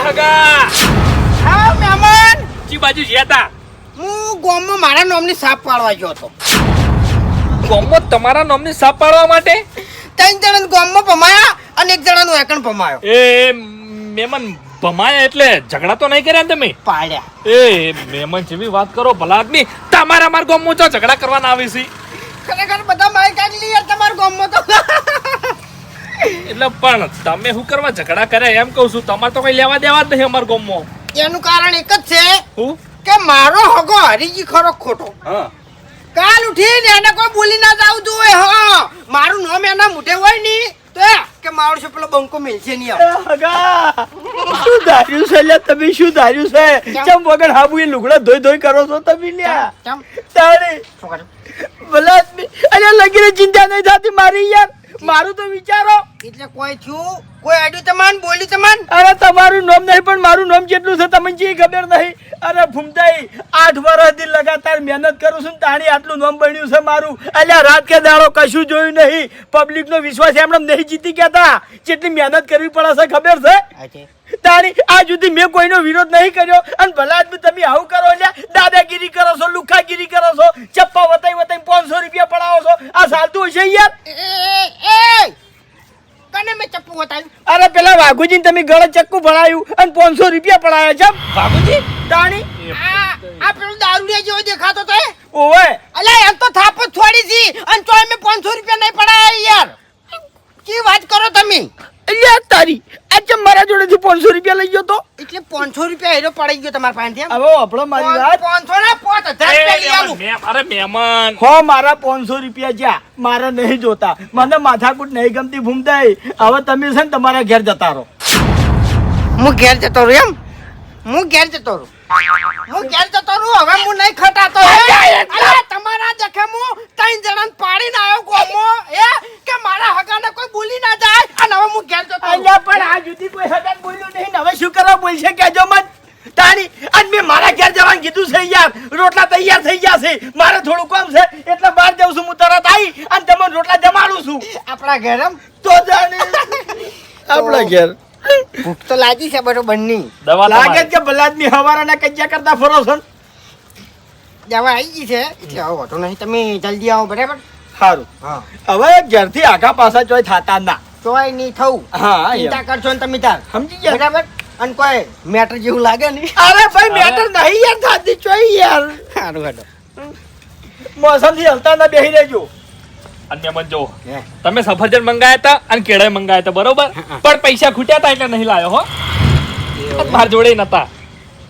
હગા હા મહેમાન ચી બાજુ જ્યા તા હું ગામમાં મારા નામની સાપ પાડવા ગયો હતો. ગોમો તમારા નામની સાપ પાડવા માટે 3 જણાને ગામમાં ભમાયા અને 1 જણાનું એકણ ભમાયો. એ મેમન ભમાયા એટલે ઝઘડા તો નહીં કર્યા ને તમે? પાડ્યા. એ મેમન જેવી વાત કરો ભલા આદમી. તમારા માર ગોમમાં તો ઝઘડા કરવાના આવી છે. ખરેખર બધા મારી કાઢી લી યાર તમારા ગામમાં તો. એટલે પણ તમે શું કરવા ઝઘડા કર્યા એમ કહું છું. તમારે તો કઈ લેવા દેવા જ નહીં અમારા ગોમમાં. એનું કારણ એક જ છે હું કે મારો હગો હરીજી ખરો ખોટો. હા કાલ ઉઠીને એને કોઈ બોલી ના જાવ દો હા મારું નામ એના મોઢે હોય ની તો કે મારો છે પેલો બંકો મિલશે નહીં. હગા શું ધાર્યું છે લ્યા તમે? શું ધાર્યું છે? ચમ વગર હાબુ એ લુગડા ધોઈ ધોઈ કરો છો તમે લ્યા? કેમ તારે શું કરે ભલા આદમી અરે લગીને ચિંતા નહીં થતી મારી યાર. મારું તો વિચારો એટલે કોઈ થયું કોઈ આડ્યું તમાન બોલ્યું તમાન. અરે તમારું નામ નહીં પણ મારું નામ કેટલું છે તમને જે ખબર નહીં. અરે ભૂમતાઈ 8 વર્ષથી લગાતાર મહેનત કરું છું તાણી આટલું નામ બન્યું છે મારું. અલ્યા રાત કે દાડો કશું જોયું નહીં. પબ્લિક નો વિશ્વાસ એમને નહીં જીતી ગયા. જેટલી મહેનત કરવી પડે છે ખબર છે તાણી આ સુધી મેં કોઈનો વિરોધ નહીં કર્યો અને ભલા આદમી તમે આવું કરો લ્યા દાદાગીરી કરો છો લુખાગીરી કરો છો ચપ્પા વતાઈ વતાઈ 500 રૂપિયા પડાવો છો. આ ચાલતું હશે યાર? એ કને મે ચપ્પુ વતાયું? અરે પેલા વાઘુજી તમે ગળે ચક્કુ ભણાયું અને 500 રૂપિયા પડાયા છે બાબુજી તાણી. આ પેલું દારૂડિયા જેવો દેખાતો તો ઓવે અલ્યા એમ તો થાપ જ છોડી છી અને તોય મે 500 રૂપિયા નહીં પડાયા યાર. કી વાત કરો તમે? અલ્યા તારી આજે મારા જોડેથી 500 રૂપિયા લઈ ગયો તો એટલે 500 રૂપિયા હેરો પડી ગયો તમારા પાસેથી? હવે આપણો મારી વાત 500 ના 5000 રૂપિયા લઈ આલું. અરે મહેમાન હો મારા 500 રૂપિયા જ્યાં મારે નહીં જોતા. મને માથાકૂટ નહીં ગમતી ભૂમતાઈ. હવે તમે છે ને તમારા ઘેર જતા રહો. હું ઘેર જતો રહું એમ? હું ઘેર જતો રહું. હું ઘેર જતો રહું હવે હું નહીં ખટાતો. અલ્યા તમારા જખે હું 3 જણાને પાડીને આવ્યો ગોમો એ કે મારા હગાને કોઈ બોલી ના જાય અને હવે હું ઘેર જતો રહું. અલ્યા પણ આ જુદી કોઈ હગાન બોલ્યું નહીં ને હવે શું કરવા બોલશે કેજો મન તાણી. અને મેં મારા ઘેર જવાનું કીધું છે યાર. રોટલા તૈયાર થઈ ગયા છે. મારે થોડું કામ છે એટલે બહાર જાઉં છું. હું તરત આવી અને તમને રોટલા જમાડું છું. આપણા ઘેર એમ? તો જાણે આપણા ઘેર ભૂખ તો લાગી છે બરોબર ની. દવા લાગે છે કે ભલા આદમી હવારાના કજ્જા કરતા ફરો છો. દવા આવી ગઈ છે એટલે હવે વાંધો નહીં તમે જલ્દી આવો બરાબર. સારું હા હવે ઘરથી આગા પાછા ચોય થાતા ના. તોય નહીં થવું. હા ચિંતા કરશો ને તમે તાર સમજી ગયા? બરાબર. અને કોઈ મેટર જેવું લાગે નહીં. અરે ભાઈ મેટર નહીં યાર થાતી ચોય યાર. સારું હેડો. મોસમથી હલતા ના બેહી રહેજો. અને મહેમાન જો તમે સફરજન મંગાયા હતા અને કેળા મંગાયા હતા બરોબર પણ પૈસા ખૂટ્યા હતા એટલે નહીં લાયો હો. માર જોડે નતા.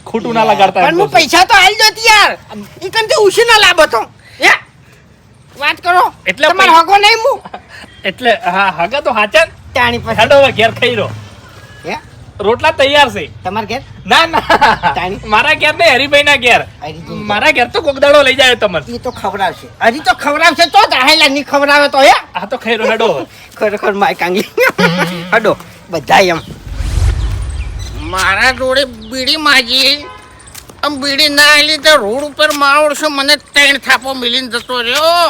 ખોટું ના લગાડતા. પણ હું પૈસા તો હાલ જોતી યાર. ઈ કંથી ઉછી ના લાભ હતો. હે વાત કરો એટલે તમાર હગો નહીં હું એટલે હા હગા તો હાચા તાણી પછી હેડો હવે ઘેર ખાઈ રહ્યો. હે રોટલા તૈયાર છે. તમાર ઘેર ના ના મારા ઘેર ને હરીભાઈ ના ઘેર. મારા ઘેર તો કોકદાડો લઈ જાય તમને. ઈ તો ખવડાવશે. હજી તો ખવડાવશે તો રાહેલા ની ખવડાવે તો હે. આ તો ખાઈ રહ્યો હેડો. ખરેખર માય કાંગી. હડો બધા એમ મારા જોડે બીડી માજી આમ બીડી ના આલી તો રોડ ઉપર માવડશો મને 3 થાપો મિલીને જતો રહ્યો.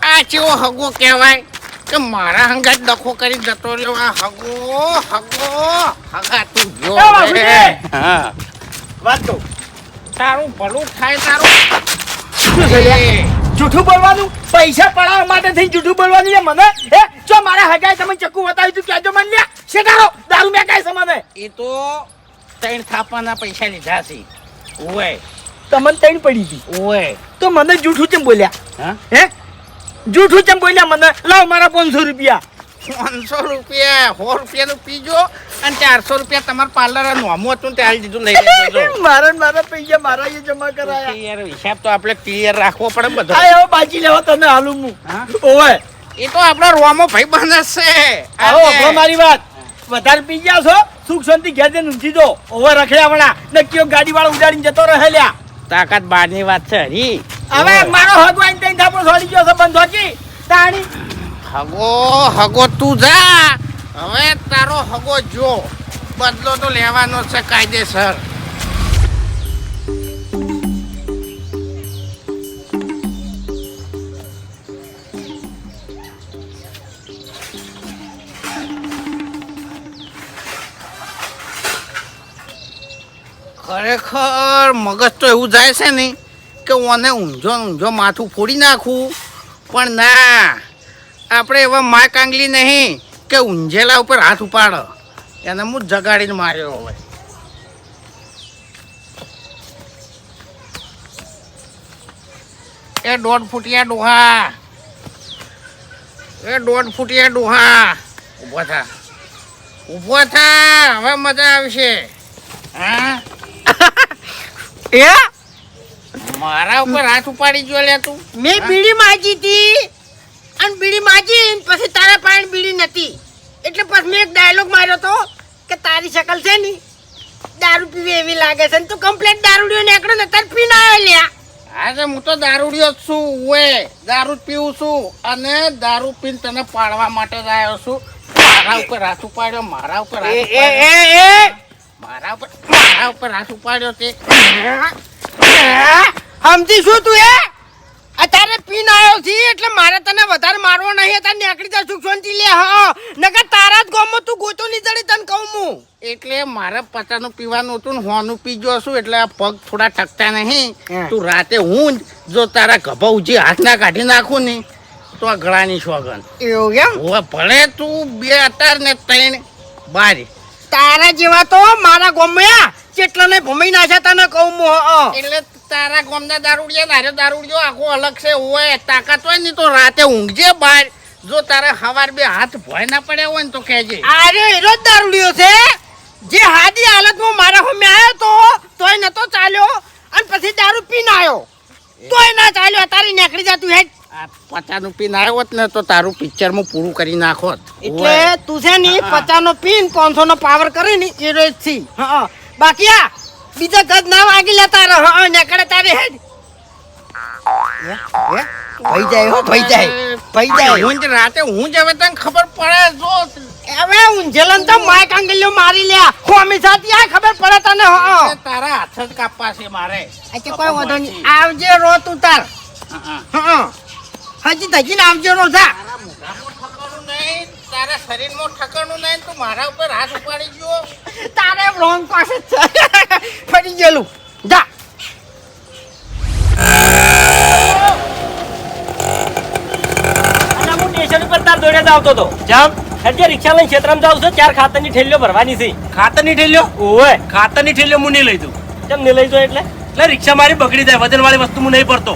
આ કેવો હગો કહેવાય કે મારા હંગાત ડખો કરી જતો રહ્યો. આ હગો હગા તું જો હા વાત કહું તારું ભલું થાય તારું. શું છે લ્યા? જૂઠું બોલવાનું પૈસા પડાવવા માટે થઈ જૂઠું બોલવાનું છે મને? હે જો મારા હગાઈ તમે ચક્કુ બતાવી તું કહેજો મને લ્યા. શેટારો દારૂ મે કાઈ છે મને? એ તો 3 થાપાના પૈસા લીધા છે. ઓય તમને તૈણ પડી હતી. ઓય તો મને જૂઠું કેમ બોલ્યા? હા હે જૂઠું કેમ બોલ્યા મને? લાવ મારા 500 રૂપિયા. 500 રૂપિયા 100 રૂપિયાનું પીજો અને 400 રૂપિયા તમારા પાર્લર નોમું હતું તે હાલ દીધું લઈ લેજો. મારા પૈસા મારા એ જમા કરાયા. યાર હિસાબ તો આપણે ક્લિયર રાખવો પડે બધો. આ હવે બાજી લેવા તમે હાલું હું. હા? ઓય એ તો આપણા રોમો ભાઈબંધ જ છે. આવો આપણો મારી વાત વધારે પી ગયા છો સુખ શાંતિ ઘેર જઈને ઊંઘી દો. ઓવર રખડ્યા વણા ને કયો ગાડી વાળો ઉડાડીને જતો રહે લ્યા. તાકાત બહારની વાત છે હરી. હવે મારો હગવાઈન તઈ થાપો છોડી ગયો છે બંધ હોકી તાણી. હગો તું જા. હવે તારો હગો જો બદલો તો લેવાનો છે કાયદેસર. ખરેખર મગજ તો એવું જાય છે ને કે ઓને ઊંઝો માથું ફોડી નાખું, પણ ના, આપણે એવા મા કાંગલી નહીં કે ઊંઝેલા ઉપર હાથ ઉપાડ. એને હું જગાડીને માર્યો. હવે એ 1.5 ફૂટિયા ડોહા, એ 1.5 ફૂટિયા ડોહા, ઊભો થા, હવે મજા આવશે. હા એ મારા ઉપર હાથ ઉપાડી જો લે તું. મેં બીડી માગી હતી અને બીડી માગી પછી તારા પાસે બીડી નથી એટલે પછી મેં એક ડાયલોગ માર્યો તો કે તારી શકલ છે ને દારૂ પીવી એવી લાગે છે ને તું કમ્પ્લેટ દારૂડિયો નીકળ્યો ને તાર પીને આવ્યો લ્યા. આજે હું તો દારૂડિયો જ છું. દારૂ જ પીવું છું અને દારૂ પીને તને પાડવા માટે જ આવ્યો છું. મારા ઉપર હાથ ઉપાડ્યો, મારા ઉપર હાથ ઉપાડ્યો, મારા ઉપર હાથ ઉપાડ્યો તે સમજી શું તું અત્યારે પીને આવ્યો છે એટલે મારે તને વધારે મારવો નહીં. અત્યારે નીકળી જા સુખ શાંતિ લે. હા નકર તારા જ ગામમાં તું ગોતો નહીં જડી તને કહું હું. એટલે મારે પચાનું પીવાનું હતું ને હોનું પીજો છું એટલે આ પગ થોડા ટકતા નહીં. તું રાતે હું જો તારા ગભા ઉજી હાથ ના કાઢી નાખું ને તો આ ગળાની સોગન. એવું એમ? ભલે તું 2 અતાર ને 3 બારી. તારા જેવા તો મારા ગામમાં કેટલા ને ભૂમી નાખ્યા તને કહું હું. એટલે તારા ગામના દારૂડિયા નાર્યો દારૂડિયો આખો અલગ છે. હોય તાકાત હોય ને તો રાતે ઊંઘજે બહાર. જો તારે હવાર 2 હાથ ભોય ના પડ્યા હોય ને તો કહેજે. આરે એરો જ દારૂડિયો છે જે હાદી હાલતમાં મારા હોમે આવ્યો તો તોય નતો ચાલ્યો અને પછી દારૂ પીને આવ્યો તોય ના ચાલ્યો. તારી નીકળી જતું હેડ. આ 50 પીને આવ્યો હોત ને તો તારું પિક્ચરમાં પૂરું કરી નાખોત. એટલે તું છે ને 50 નો પીન 500 નો પાવર કરી ને એ રોજ થી. હા બાકી આ બીજા ગજ ના વાગી લેતા રહો. હા નીકળે તારે હેડ. ભઈ જાય હો ભઈ જાય ભઈ જાય. હું જ રાતે હું જ હવે તને ખબર પડે. જો હવે ઊંઝેલન તો માય કાંગલ્યો મારી લ્યા હોમી સાથી આ ખબર પડે તને. હા તારા હાથ જ કાપવા છે મારે. એટલે કોઈ વાંધો નહીં. આવજે રો તું તાર. હા હજી તજીને આવજે રો જા. તારા મોઢામાં ઠકાણું નહીં, તારા શરીરમાં ઠકાણું નહીં, તું મારા ઉપર હાથ ઉપાડી ગયો. તારે રોંગ પાસે જ છે. ફરી ગયેલું જા. અને હું સ્ટેશન ઉપર તાર દોડે જ આવતો હતો. જામ હજી રિક્ષા લઈને ક્ષેત્રમાં જાઉં છું. 4 ખાતરની ઠેલીઓ ભરવાની છે. ખાતરની ઠેલ્યો ઓય ખાતરની ઠેલ્યો હું નહીં લઈ દઉં. કેમ નહીં લઈ જાઉં એટલે એટલે રિક્ષા મારી બગડી જાય. વજન વાળી વસ્તુ હું નહીં પડતો.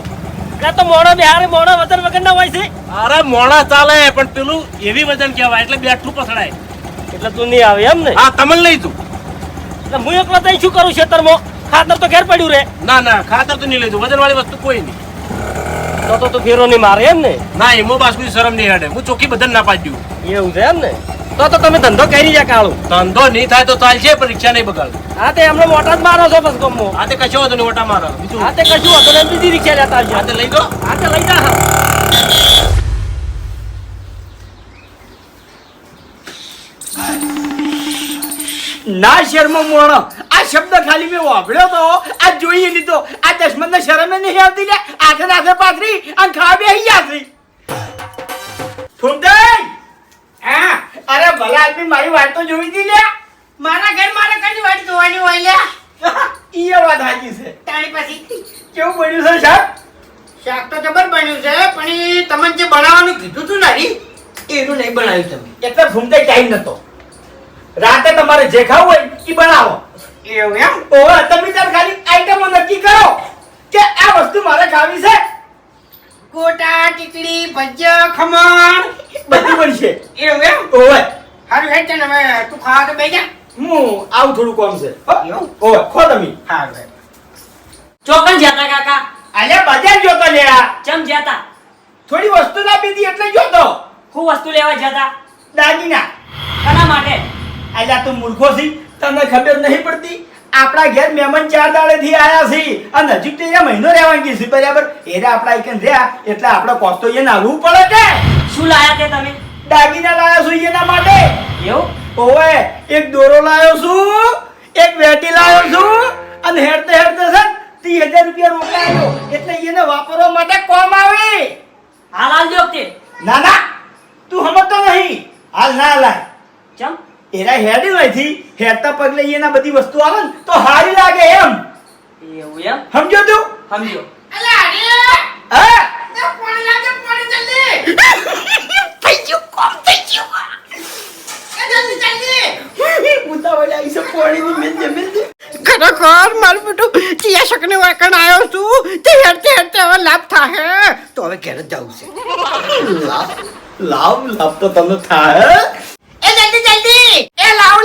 એટલે તો મોણો બિહારે મોણો વજન વગર ના હોય છે. અરે મોણા ચાલે પણ પેલું એવી વજન કહેવાય એટલે બેઠું પસડાય. એટલે તું નહીં આવે એમ ને? હા તમને લઈ દઉં. એટલે હું એકલો તઈ શું કરું ખેતરમાં? ખાતર તો ઘેર પડ્યું રે. ના ના ખાતર તો નહીં લઈ દઉં. વજન વાળી વસ્તુ કોઈ નહીં. તો તું ફેરો નહીં મારે એમ ને? ના એમાં પાછું શરમ નહીં હેડે. હું ચોખ્ખી બધાને ના પાડી દઉં. એવું છે એમ ને? તો તમે ધંધો કરી જાય કાળું. ધંધો નહીં થાય તો ચાલશે પણ રિક્ષા નહીં બગાડ. હા તે એમને મોટા જ મારો છો બસ ગમો. આ તે કશો હતો ને ઓટા મારો બીજું. હા તે કશું હતું ને બીજી રિક્ષા લેતા આવજો. આ તે લઈ દો. હા તે લઈ જા. હા ના શર્મો મોણો આ શબ્દ ખાલી મેં વાપર્યો તો આ જોઈએ લીધો. આ દશમન શરમે નહીં આવતી લે. આખે આખે પાથરી અને ખાવા બેસી જશે. ફૂમતાઈ હા અરે ભલા આદમી મારી વાત તો જોઈ હતી લે. મારા ઘર મારે કઈ વાત જોવાની હોય લે. ઈ વાત સાચી છે. તારી પછી કેવું બન્યું છે સાહેબ? શાક તો જબર બન્યું છે પણ ઈ તમને જે બનાવવાનું કીધું તું નારી એનું નહીં બનાવ્યું તમે. એટલે ફૂમતાઈ ટાઈમ નતો. રાતે તમારે જે ખાવું હોય એ બનાવો. એવું એમ? ઓહો તમે તાર ખાલી આઈટમો નક્કી કરો કે આ વસ્તુ મારે ખાવી છે. ગોટા ટીકડી ભજીયા ખમણ બધું બનશે. એવું એમ? ઓહો હારું હેડ છે ને હવે તું ખાવા તો બેસી જા. હું આવું થોડું કામ છે. ઓહો ખો તમે. હારું હેડ. ચોકન જાતા કાકા આલ્યા બજાર જોતો લ્યા. ચમ જાતા થોડી વસ્તુ ના પીધી એટલે જોતો. હું વસ્તુ લેવા જાતા દાગીના. કના માટે આલ્યા તું મૂર્ખો છી તને ખબર નહીં પડતી. આપણા ઘેર મહેમાન 4 દાડેથી આયા છે અને હજુ તો એ મહિનો રહેવાની છે બરાબર. એને આપણા એકન રહ્યા એટલે આપણે કોસ્ટ તો એને આલવું પડે કે. શું લાયા તે તમે દાગીના લાયો છું એના માટે. એવું ઓવે એક દોરો લાયો છું, એક વેટી લાયો છું અને હેડતે હેડતે છે 30,000 રૂપિયા રોકડાયો એટલે એને વાપરવા માટે કોમ આવે. હાલ હાલ દો તે ના ના તું સમજતો નહીં. હાલ ના લાય. ચમ એના હેડ નથી હેડતા પગલે એના બધી વસ્તુ આવે ને તો હારી લાગે એમ એવું એમ સમજો તું સમજો અલા અરે હા એ પાણી લાગે પાણી જલ્દી થઈ ગયું કોમ થઈ ગયું એ જલ્દી ઉતાવળ આવી છે પોણીની મિલ દે ખરેખર મારું બેટું ચિયા શકને વાકણ આવ્યો છું તે હેડતે હેડતે હવે લાભ થાહે તો હવે ઘેર જ જવું છે લાવ તો તમને થાય એ જલ્દી એ લાવ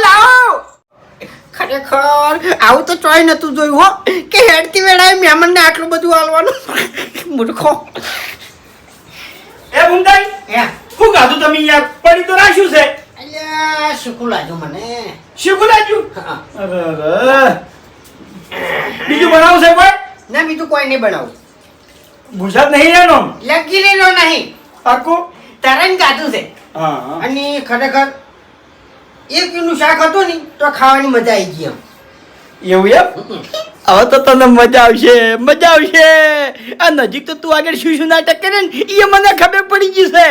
ખરેખર આવું તો ચોય નતું જોયું હો કે હેડતી વેળાએ મહેમાનને આટલું બધું આલવાનું મૂર્ખો એ ભૂમતાઈ હે શું ખાધું તમે યાર પડી તો રાખ્યું છે અલ્યા શુકુ લાગ્યું મને શું લાગ્યું હા. અરે બીજું બનાવું છે કોઈ ના બીજું કોઈ નહીં બનાવું ગુજરાત નહીં એનો લગી લેલો નહીં પાકું તરન ગાધું છે હા અને ખરેખર એક કિલોનું શાક હતું ને તો ખાવાની મજા આવી ગઈ એમ એવું એમ હવે તો તને મજા આવશે આ નજીક તો તું આગળ શું નાટક કરે ને એ મને ખબર પડી ગઈ છે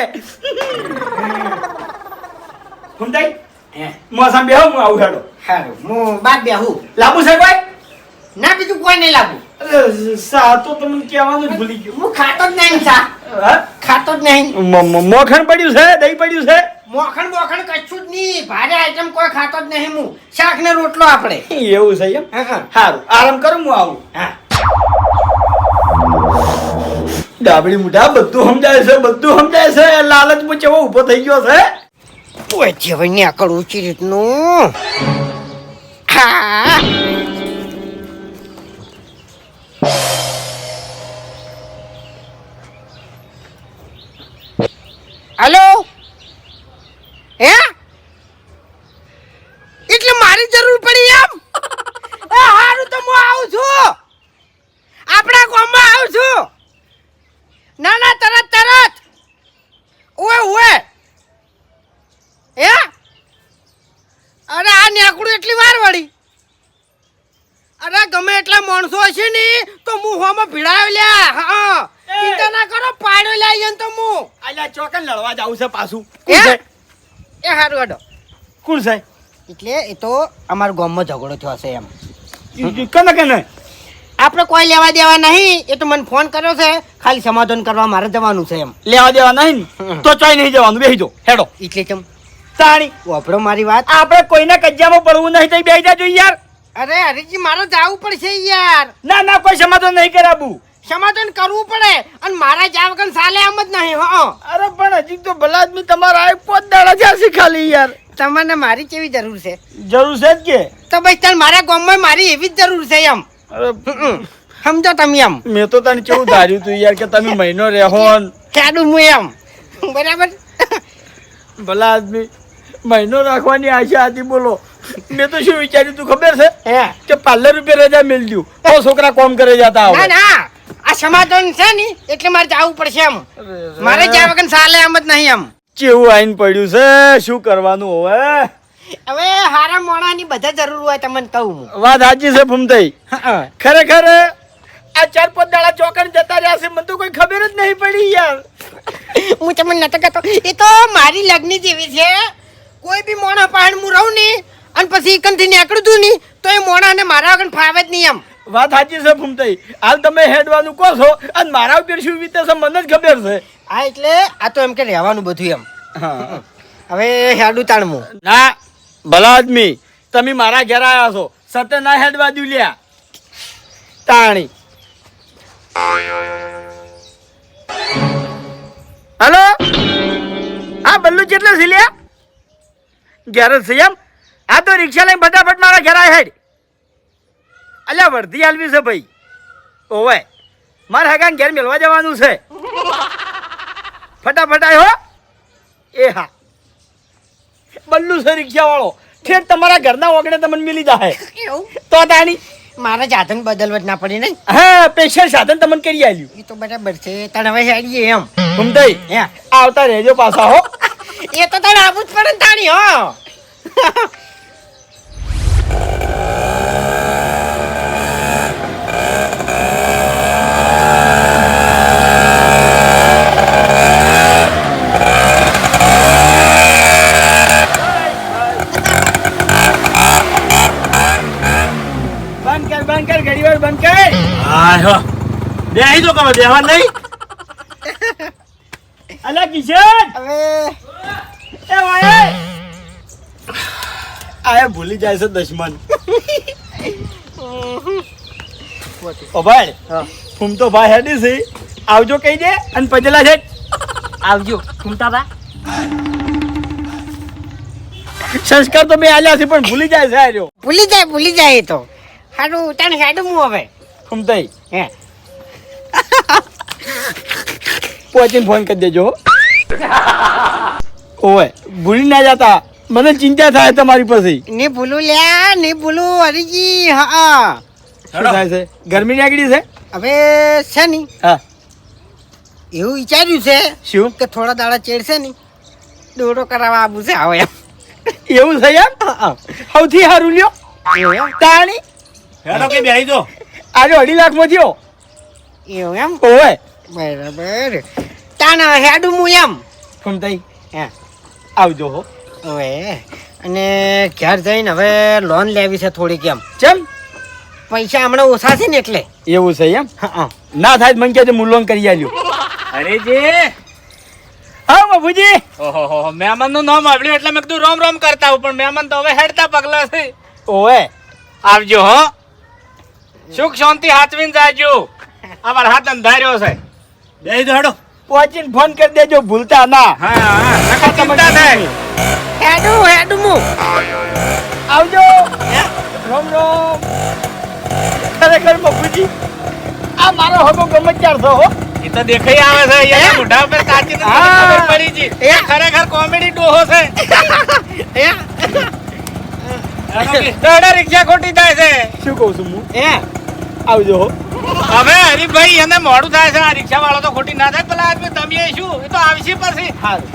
ભૂમતાઈ હે મોસમ બેહો હું આવું હેડો હારું હું બાદ બેહું લાંબુ છે કોઈ ના બીજું કોઈ નહીં લાવું અરે સા તો તમને કહેવાનું જ ભૂલી ગયો હું ખાતો જ નહીં સા હા? ખાતો જ નહીં મોખણ પડ્યું છે દહીં પડ્યું છે મોખણ બોખણ કશું જ નહીં ભારે આઈટમ કોઈ ખાતો જ નહીં હું શાક ને રોટલો આપણે એવું છે એમ હા હા સારું આરામ કરું હું આવું હા ડાબડી મુઠા બધું સમજાય છે લાલચમાં ચેવો ઊભો થઈ ગયો છે ઓય જેવાય ને આકળ ઊંચી રીતનું હા હલો હે એટલે મારી જરૂર પડી એમ એ હારું તો હું આવું છું આપણા ગામમાં આવું છું ના ના તરત ઓએ હે અરે આ નેકડું એટલી વાર વળી અરે ગમે એટલા માણસો હશે ને તો હું હોમાં ભીડાયો લ્યા હા ચિંતા ના કરો પાડ્યો લ્યા એને તો હું અલ્યા ચોકન લડવા જાવું છે પાછું હે? એ હારું હડો કોણ છે એટલે એ તો અમારા ગામમાં ઝઘડો થયો છે એમ કને આપણે કોઈ લેવા દેવા નહીં એ તો મને ફોન કર્યો છે ખાલી સમાધાન કરવા મારે જવાનું છે એમ લેવા દેવા નહીં ને તો ચોય નહીં જવાનું બેહી જો હેડો એટલે કેમ તાણી વાપરો મારી વાત આપણે કોઈના કજ્જામાં પડવું નહીં તો બેહી જાજો યાર અરે હરીજી મારે જવું પડશે યાર ના કોઈ સમાધાન નહીં કરાવું સમાધાન કરવું પડે અને મારા જા વગર સાલે આમ જ નહીં હો અરે પણ હજી તો ભલા આદમી તમારા આ પોત દાડા છે ખાલી યાર તમને મારી કેવી જરૂર છે જરૂર છે જ કે તો ભાઈ તાર મારા ગામમાં મારી એવી જ જરૂર છે એમ અરે સમજો તમે એમ મેં તો તને કેવું ધાર્યું તું યાર કે તમે મહિનો રહેવો ને ખેડું હું એમ બરાબર ભલા આદમી મહિનો રાખવાની આશા હતી બોલો મેં તો શું વિચાર્યું તું ખબર છે હે કે 15 રૂપિયા રજા મેળ દઉં તો છોકરા કોમ કરે જતા ના આવે ના આ સમાધાન છે ને એટલે મારે જવું પડશે એમ મારે જા વગર સાલે આમ જ નહીં એમ કેવું આઈને પડ્યું છે શું કરવાનું હવે હવે હારા મોણાની બધા જરૂર હોય તમને કહું હું વાત સાચી છે ભૂમતાઈ ખરેખર આ 4-5 દાડા ચોકન જતા રહ્યા છે મને તો કોઈ ખબર જ નહીં પડી યાર હું તમને નતો કહેતો એ તો મારી લગ્ન જેવી છે કોઈ બી મોણા પાણ હું રહું નહીં અને પછી એકનથી નીકળું તું નહીં તો એ મોણાને મારા વગર ફાવે જ નહીં એમ વાત સાચી છે ભૂમતાઈ હાલ તમે હેડવાનું કહો છો અને મારા ઉપર શું વીતે છે મને જ ખબર છે હા એટલે આ તો એમ કે રહેવાનું બધું એમ હા હવે હેડું તાણમું ના ભલા આદમી તમે મારા ઘેર આવ્યા છો સતે ના હેડવા દઉં લ્યા તાણી હલો હા બલ્લુ કેટલો છે લ્યા ઘેર જ છે એમ હા તો રિક્ષા લઈને ફટાફટ મારા ઘેર આય હેડ અલ્યા વર્ધી હાલવી છે ભાઈ ઓવે મારે હગાને ઘેર મેળવા જવાનું છે ફટાફટ આય હો એ હા બલ્લુ છે રિક્ષા વાળો ઠેર તમારા ઘરના ઓગણે તમને મિલી જાય એવું તો તાણી મારે સાધન બદલવા જ ના પડી નહીં હા સ્પેશિયલ સાધન તમને કરી આલ્યું એ તો બરાબર છે તને હવે હેડીએ એમ ભૂમતાઈ હે આવતા રહેજો પાછા હો એ તો તને આવું જ પડે ને તાણી હો બેહી તો કમે બેહવા નહીં. અલા કિશન હવે એ વાય આયા ભૂલી જાય છે દશમન. ઓ ભાઈ હું તો ભાઈ હેડી છે આવજો કહી દે અને પજેલા છે આવજો ઘૂમતા બા. સંસ્કાર તો મેં આલ્યા છે પણ ભૂલી જાય છે આર્યો ભૂલી જાય એ તો હાડું તને હાડું હું હવે હું તઈ હે પહોંચીને ફોન કરી દેજો હો. ઓય ભૂલી ના જતા મને ચિંતા થાય તમારી પછી. ને ભૂલું લ્યા ને ભૂલું હરીજી હા શું થાય છે ગરમી નીકળી છે હવે છે ની હા એવું વિચાર્યું છે શું કે થોડા દાડા ચેડશે ની દોડો કરાવવા આવું છે હવે એમ એવું છે એમ સૌથી સારું લ્યો તાણી હેડો કે બેહી દો. આજે 2.5 લાખ માં થયો. એવું એમ ઓય બરાબર તાન હેડું હું એમ હું તઈ હે આવજો હો. હવે અને ઘેર જઈને હવે લોન લેવી છે થોડીક એમ ચમ પૈસા હમણાં ઓછા છે ને એટલે એવું છે એમ હા ના થાય તો મને કહેજો હું લોન કરી આલ્યો. અરે જે હા બાપુજી ઓહો મહેમાન નું નામ આવ્યું એટલે મેં કીધું રોમ રોમ કરતા હું પણ મહેમાન તો હવે હેડતા પગલા છે. ઓય આવજો હો સુખ શાંતિ હાચવીને જાજો. આ વરસાદ અંધાર્યો છે. બેહી દો હેડો. પહોંચીને ફોન કરી દેજો ભૂલતા ના. હા નકર ચિંતા થાય. હેડું હું આવજો રોમ રોમ. ખરેખર બાપુજી આ મારો હગો ગમતદાર છો હો. એ તો દેખાઈ આવે છે અહીંયા મોઢા ઉપર કાચીને હા. ખબર પડી જી. એ ખરેખર કોમેડી ડોહો છે. દોડા રિક્ષા ખોટી થાય છે. શું કહું છું હું હે આવજો હો. હવે હરીભાઈ એને મોડું થાય છે. આ રિક્ષા વાળો તો ખોટી ના થાય. પેલા આદમી તમે શું એ તો આવશે પછી હારું.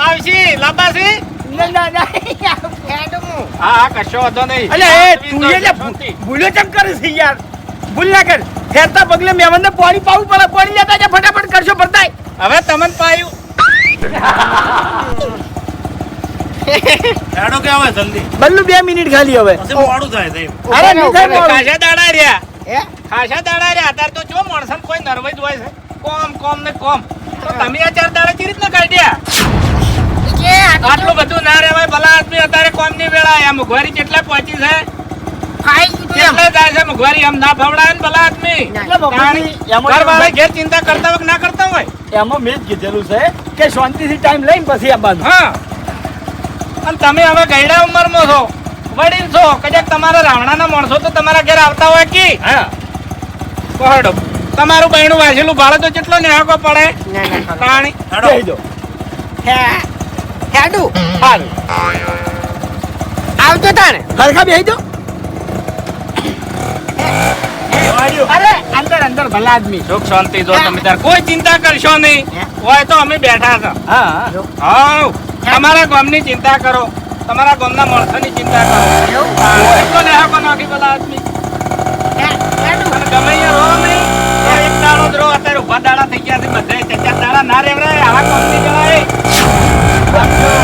આવશે લાંબાસી. ના ના ના હેડું હું હા કશો વાંધો નહીં. અલે એ તું એ જે ભૂલ્યો ચમ કરે છે યાર ભૂલ ના કર. ફેરતા પગલે મહેમાનને પાણી પાવું પડે. પાણી લેતા જા ફટાફટ કરશો ભરતાય. હવે તમને પાયું હેડો કે હવે જલ્દી. બલ્લુ 2 મિનિટ ખાલી હવે. પછી મોડું થાય છે. અરે નહીં થાય મોડું. ખાસા દાડા રહ્યા. હે ખાસા દાડા રહ્યા. અત્યારે તો જો માણસને કોઈ નર્વસ હોય છે. કોમ ને કોમ. તો તમે આ 4 દાડા ચી રીતના કાઢ્યા? આટલું બધું ના રહેવાય. ભલા આદમી અત્યારે કોમની વેળા આ મોંઘવારી કેટલા પહોંચી છે. ખાઈ ગયું કેટલે જાય છે મોંઘવારી? આમ ના ફવડાવે ને ભલા આદમી. એટલે બાપુજી, એમાં ઘરવાળા ઘેર ચિંતા કરતા હોય કે ના કરતા હોય. એમાં મેં જ કીધેલું છે કે શાંતિથી ટાઈમ લઈને પછી આવવાનું. હા અને તમે હવે ગયડા ઉંમરમાં છો, વડીલ છો, કદાચ તમારા રાવણાના માણસો તો તમારા ઘેર આવતા હોય કે હા પહોડો તમારું બહેણું વાંચેલું ભાડે તો કેટલો નેહાકો પડે. ના પાણી કહી દો. હેડું હારું. આવજો તાણે હરખા બેહી દો. અરે અંદર અંદર ભલા આદમી. સુખ શાંતિ જો તમે તાર કોઈ ચિંતા કરશો નહીં. હોય તો અમે બેઠા છો. હા હાઉ તમારા ગામની ચિંતા કરો, તમારા ગામના માણસોની ચિંતા કરો. એટલો નેહાકો નાખી ભલા આદમી. અને ગમે અહીંયા રહો નહીં તો એક દાડો જ રહો. અત્યારે ઉભા દાડા થઈ ગયા છે બધા. 4 દાડા ના રેવડાય. આવા કોમની જણાય.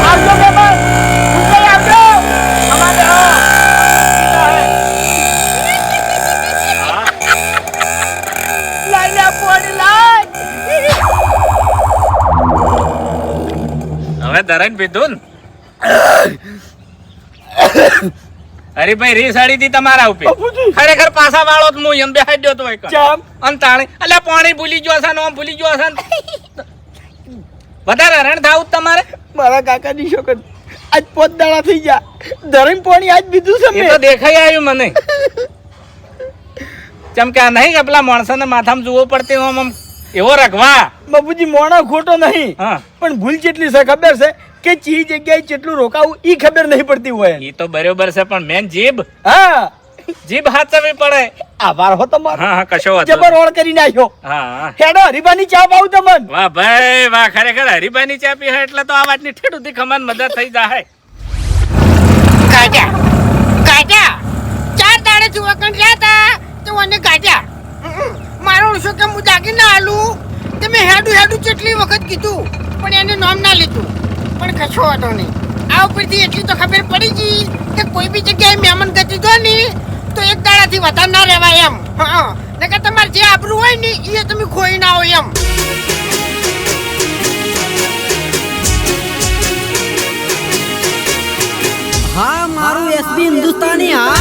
આવજો મહેમાન. ઉઠાઈ આવજો. અમારે હો. લાઈ લે પાણી લાઈ. હવે ધરાઈને પીધું ને. હરીભાઈ રી સાડી હતી તમારા ઉપર. બાપુજી. ખરેખર પાછા વાળો જ હું એમ બેહાઈ ગયો તો એક ચમ અંતાણે. અલ્યા પાણી ભૂલી ગયો છે ને આમ ભૂલી ગયો છે ને. વધારે હરણ થાવું જ તમારે. મારા કાકાની છોકર આજ 5 દાડા થઈ ગયા. ધરીને પાણી આજ પીધું છે એ મેં. તો દેખાઈ આવ્યું મને. ચમ કે આ નહીં કે પેલા માણસોને માથામાં જોવો પડતી આમ આમ એવો રખવા. બાપુજી મોણો ખોટો નહીં હા પણ ભૂલ કેટલી છે ખબર છે કે ચી જગ્યાએ કેટલું રોકાવું ઈ ખબર નહીં પડતી હોય. એ તો બરોબર છે પણ મેન જીભ હા જીભ હાચવી પડે. આભાર હો તમારો. હા હા કશો વાંધો જબર ઓળ કરી નાખ્યો. હા હેડો હરીબાની ચા પાવું તમને. વાહ ભાઈ વાહ. ખરેખર હરીભાઈની ચા પી હોય એટલે તો આ વાતની ઠેઠ સુધી ખમાન મદદ થઈ જાય. ગાજા 4 દાડે ચુવકણ રહ્યા હતા તો મને ગાજા મારો શું કે હું જાગી ના હાલું તમે હેડું કેટલી વખત કીધું પણ એને નામ ના લીધું પણ કશો વાંધો નહીં. આ ઉપરથી એટલી તો ખબર પડી ગઈ કે કોઈ બી જગ્યાએ મહેમાન ગતિ દો ને તો 1 દાડાથી વધારે ના રહેવાય એમ. હા નકર તમારે જે આબરૂ હોય ને એ તમે ખોઈ ના હોય એમ. હા મારું એસબી હિન્દુસ્તાની હા